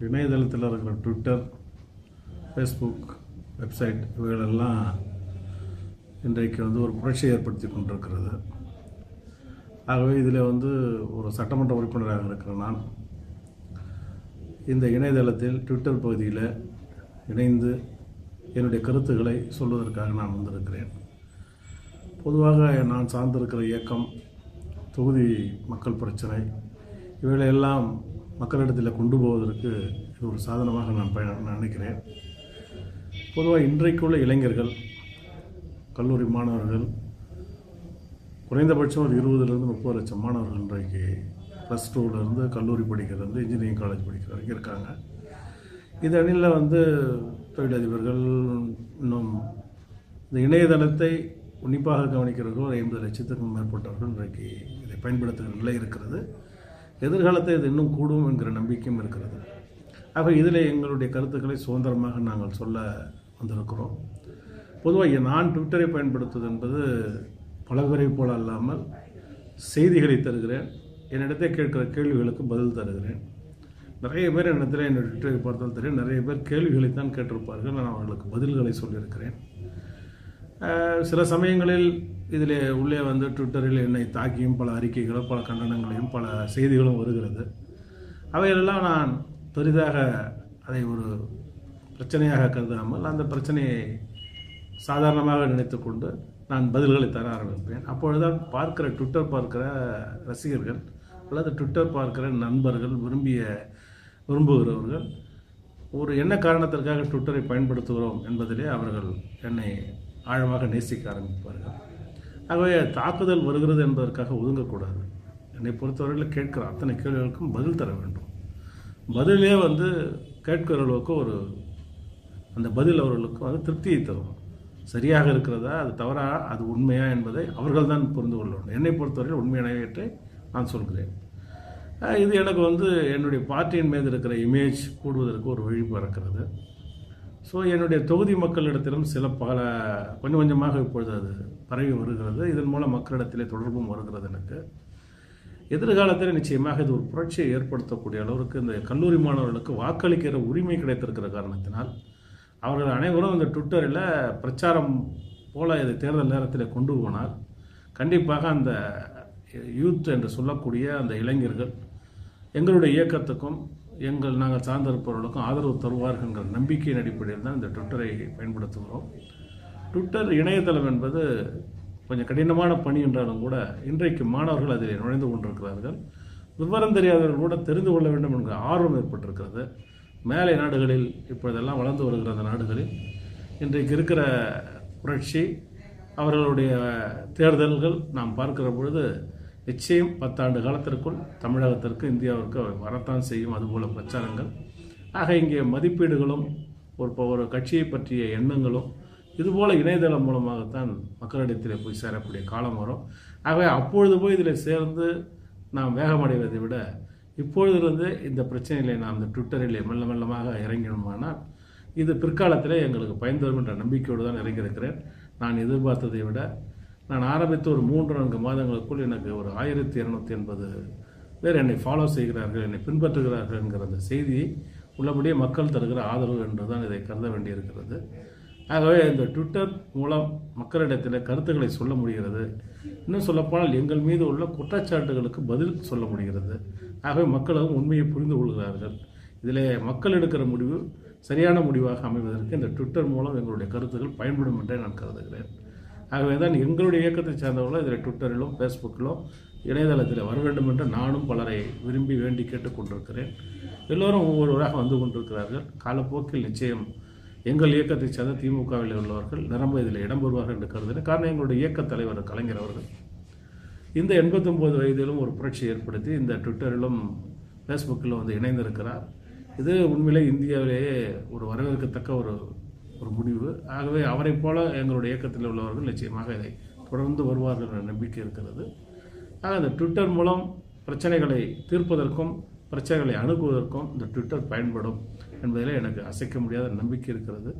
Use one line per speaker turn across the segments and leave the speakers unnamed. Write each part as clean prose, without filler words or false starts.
இணையதளத்தில் இருக்கிற Twitter, Facebook, website இவைகளெல்லாம் இன்றைக்கு ஒரு புரட்சியை ஏற்படுத்தி கொண்டிருக்கிறது. ஆகவே இதில் ஒரு சட்டமன்ற உறுப்பினராக இருக்கிற நான் இந்த இணையதளத்தில் ட்விட்டர் பகுதியில் இணைந்து என்னுடைய கருத்துக்களை சொல்வதற்காக நான் வந்திருக்கிறேன். பொதுவாக நான் சார்ந்திருக்கிற இயக்கம், தொகுதி மக்கள் பிரச்சனை இவைகளெல்லாம் மக்களிடத்தில் கொண்டு போவதற்கு இது ஒரு சாதனமாக நான் நினைக்கிறேன். பொதுவாக இன்றைக்குள்ள இளைஞர்கள், கல்லூரி மாணவர்கள், குறைந்தபட்சம் ஒரு 20,000-30 லட்சம் மாணவர்கள் இன்றைக்கு +2 இருந்து கல்லூரி படிக்கிறது, இன்ஜினியரிங் காலேஜ் படிக்கிற வரைக்கும் இருக்காங்க. இது அணியில் தொழிலதிபர்கள், இன்னும் இந்த இணையதளத்தை உன்னிப்பாக கவனிக்கிறவர்கள் 50 லட்சத்துக்கும் மேற்பட்டவர்கள் இன்றைக்கு இதை பயன்படுத்துகிற நிலை இருக்கிறது. எதிர்காலத்தை இது இன்னும் கூடும் என்கிற நம்பிக்கையும் இருக்கிறது. ஆக இதில் எங்களுடைய கருத்துக்களை சுதந்திரமாக நாங்கள் சொல்ல வந்திருக்கிறோம். பொதுவாக நான் ட்விட்டரை பயன்படுத்துவது என்பது பல பேரை போல அல்லாமல் செய்திகளை தருகிறேன், என்னிடத்தை கேட்கிற கேள்விகளுக்கு பதில் தருகிறேன். நிறைய பேர் என்னிடத்தில் என்னுடைய ட்விட்டரை பார்த்தால் தெரியும், நிறைய பேர் கேள்விகளைத்தான் கேட்டிருப்பார்கள், நான் அவர்களுக்கு பதில்களை சொல்லியிருக்கிறேன். சில சமயங்களில் இதில் உள்ளே ட்விட்டரில் என்னை தாக்கியும் பல அறிக்கைகளும் பல கண்டனங்களையும் பல செய்திகளும் வருகிறது. அவையெல்லாம் நான் பெரிதாக அதை ஒரு பிரச்சனையாக கருதாமல் அந்த பிரச்சனையை சாதாரணமாக நினைத்து கொண்டு நான் பதில்களை தர ஆரம்பிப்பேன். அப்பொழுதுதான் ட்விட்டர் பார்க்கிற ரசிகர்கள் அல்லது ட்விட்டர் பார்க்கிற நண்பர்கள், விரும்புகிறவர்கள் ஒரு என்ன காரணத்திற்காக ட்விட்டரை பயன்படுத்துகிறோம் என்பதிலே அவர்கள் என்னை ஆழமாக நேசிக்க ஆரம்பிப்பார்கள். ஆகவே தாக்குதல் வருகிறது என்பதற்காக ஒதுங்கக்கூடாது. என்னை பொறுத்தவரையில் கேட்கிற அத்தனை கேள்விகளுக்கும் பதில் தர வேண்டும். பதிலே கேட்கிற அளவுக்கு அந்த பதில் அவர்களுக்கு திருப்தியை தரும். சரியாக இருக்கிறதா, அது தவறா, அது உண்மையா என்பதை அவர்கள் தான் புரிந்து கொள்ள வேண்டும். என்னை பொறுத்தவரையில் உண்மையானவற்றை நான் சொல்கிறேன். இது எனக்கு என்னுடைய பார்ட்டியின் மீது இருக்கிற இமேஜ் கூடுவதற்கு ஒரு வழி பிறக்கிறது. ஸோ என்னுடைய தொகுதி மக்களிடத்திலும் கொஞ்சம் கொஞ்சமாக இப்பொழுது அது பரவி வருகிறது. இதன் மூலம் மக்களிடத்திலே தொடர்பும் வருகிறது. எனக்கு எதிர்காலத்தில் நிச்சயமாக இது ஒரு புரட்சியை ஏற்படுத்தக்கூடிய அளவிற்கு இந்த கல்லூரி மாணவர்களுக்கு வாக்களிக்கிற உரிமை கிடைத்திருக்கிற காரணத்தினால் அவர்கள் அனைவரும் இந்த ட்விட்டரில் பிரச்சாரம் போல இதை தேர்தல் நேரத்தில் கொண்டு போனால் கண்டிப்பாக அந்த யூத் என்று சொல்லக்கூடிய அந்த இளைஞர்கள் எங்களுடைய இயக்கத்துக்கும் நாங்கள் சார்ந்திருப்பவர்களுக்கும் ஆதரவு தருவார்கள்ங்கிற நம்பிக்கையின் அடிப்படையில் தான் இந்த ட்விட்டரை பயன்படுத்துகிறோம். ட்விட்டர் இணையதளம் என்பது கொஞ்சம் கடினமான பணி என்றாலும் கூட இன்றைக்கு மாணவர்கள் அதில் நுழைந்து கொண்டிருக்கிறார்கள். விவரம் தெரியாதவர்கள் கூட தெரிந்து கொள்ள வேண்டும் என்கிற ஆர்வம் ஏற்பட்டிருக்கிறது. மேலை நாடுகளில் இப்பொழுதெல்லாம் வளர்ந்து வருகிற அந்த நாடுகளில் இன்றைக்கு இருக்கிற புரட்சி, அவர்களுடைய தேர்தல்கள் நாம் பார்க்கிற பொழுது நிச்சயம் 10 ஆண்டு காலத்திற்குள் தமிழகத்திற்கு, இந்தியாவிற்கு வரத்தான் செய்யும். அதுபோல பிரச்சாரங்கள். ஆக இங்கே மதிப்பீடுகளும் ஒரு கட்சியை பற்றிய எண்ணங்களும் இதுபோல் இணையதளம் மூலமாகத்தான் மக்களிடத்தில் போய் சேரக்கூடிய காலம் வரும். ஆகவே அப்பொழுது போய் இதில் சேர்ந்து நாம் வேகமடைவதை விட இப்பொழுதிலிருந்து இந்த பிரச்சனைகளை நாம் இந்த ட்விட்டரிலே மெல்ல மெல்லமாக இறங்கணுமானால் இது பிற்காலத்தில் எங்களுக்கு பயன் தரும் என்ற நம்பிக்கையோடு தான் இறங்கியிருக்கிறேன். நான் எதிர்பார்த்ததை விட நான் ஆரம்பித்த ஒரு 3-4 மாதங்களுக்குள் எனக்கு ஒரு 1280 பேர் என்னை ஃபாலோ செய்கிறார்கள், என்னை பின்பற்றுகிறார்கள் என்கிற அந்த செய்தியை உள்ளபடியே மக்கள் தருகிற ஆதரவு என்றுதான் இதை கருத வேண்டியிருக்கிறது. ஆகவே இந்த ட்விட்டர் மூலம் மக்களிடத்தில் கருத்துக்களை சொல்ல முடிகிறது. இன்னும் சொல்லப்போனால் எங்கள் மீது உள்ள குற்றச்சாட்டுகளுக்கு பதில் சொல்ல முடிகிறது. ஆகவே மக்களும் உண்மையை புரிந்து கொள்கிறார்கள். இதில் மக்கள் எடுக்கிற முடிவு சரியான முடிவாக அமைவதற்கு இந்த ட்விட்டர் மூலம் எங்களுடைய கருத்துக்கள் பயன்படும் என்றே நான் கருதுகிறேன். ஆகவே தான் எங்களுடைய இயக்கத்தை சார்ந்தவர்களும் இதில் ட்விட்டரிலும் ஃபேஸ்புக்கிலும் இணையதளத்தில் வர வேண்டும் என்று நானும் பலரை விரும்பி வேண்டி கேட்டுக்கொண்டிருக்கிறேன். எல்லோரும் ஒவ்வொருவராக வந்து கொண்டிருக்கிறார்கள். காலப்போக்கில் நிச்சயம் எங்கள் இயக்கத்தை சார்ந்த திமுகவில் உள்ளவர்கள் நிரம்ப இதில் இடம்பெறுவார்கள் என்று கருதுகிறேன். காரணம் எங்களுடைய இயக்கத் தலைவர் கலைஞர் அவர்கள் இந்த 89 வயதிலும் ஒரு புரட்சி ஏற்படுத்தி இந்த ட்விட்டரிலும் ஃபேஸ்புக்கிலும் இணைந்திருக்கிறார். இது உண்மையிலே இந்தியாவிலேயே ஒரு வரவேற்கத்தக்க ஒரு முடிவு. ஆகவே அவரை போல எங்களுடைய இயக்கத்தில் உள்ளவர்கள் நிச்சயமாக இதை தொடர்ந்து வருவார்கள் என்ற நம்பிக்கை இருக்கிறது. ஆக இந்த ட்விட்டர் மூலம் பிரச்சனைகளை தீர்ப்பதற்கும் பிரச்சனைகளை அணுகுவதற்கும் இந்த ட்விட்டர் பயன்படும் என்பதில் எனக்கு அசைக்க முடியாத நம்பிக்கை இருக்கிறது.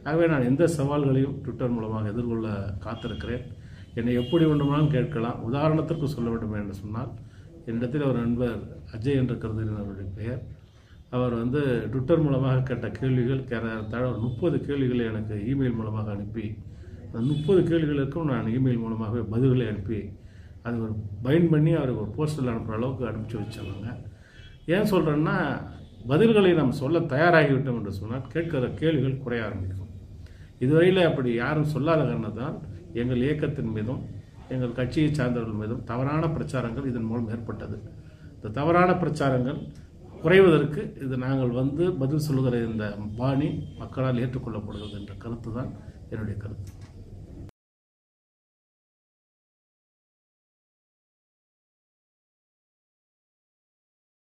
ஆகவே நான் எந்த சவால்களையும் ட்விட்டர் மூலமாக எதிர்கொள்ள காத்திருக்கிறேன். என்னை எப்படி வேண்டுமானாலும் கேட்கலாம். உதாரணத்திற்கு சொல்ல வேண்டும் என்று சொன்னால், என்னிடத்தில் ஒரு நண்பர் அஜய் என்ற கருதுகிறவருடைய பெயர், அவர் வந்து ட்விட்டர் மூலமாக கேட்ட கேள்விகள் ஏறத்தாழ 30 கேள்விகளை எனக்கு இமெயில் மூலமாக அனுப்பி, அந்த 30 கேள்விகளுக்கும் நான் இமெயில் மூலமாக பதில்களை அனுப்பி அது ஒரு பைண்ட் பண்ணி அவருக்கு ஒரு போஸ்டரில் அனுப்புகிற அளவுக்கு அனுப்பிச்சி வச்சாங்க. ஏன் சொல்கிறேன்னா, பதில்களை நாம் சொல்ல தயாராகிவிட்டோம் என்று சொன்னால் கேட்கிற கேள்விகள் குறைய ஆரம்பிக்கும். இதுவரையில் அப்படி யாரும் சொல்லாத காரணத்தால் எங்கள் இயக்கத்தின் மீதும் எங்கள் கட்சியை சார்ந்தவர்கள் மீதும் தவறான பிரச்சாரங்கள் இதன் மூலம் ஏற்பட்டது. இந்த தவறான பிரச்சாரங்கள் குறைவதற்கு இது நாங்கள் வந்து பதில் சொல்லுகிற இந்த பாணி மக்களால் ஏற்றுக்கொள்ளப்படுகிறது என்ற கருத்து தான் என்னுடைய கருத்து.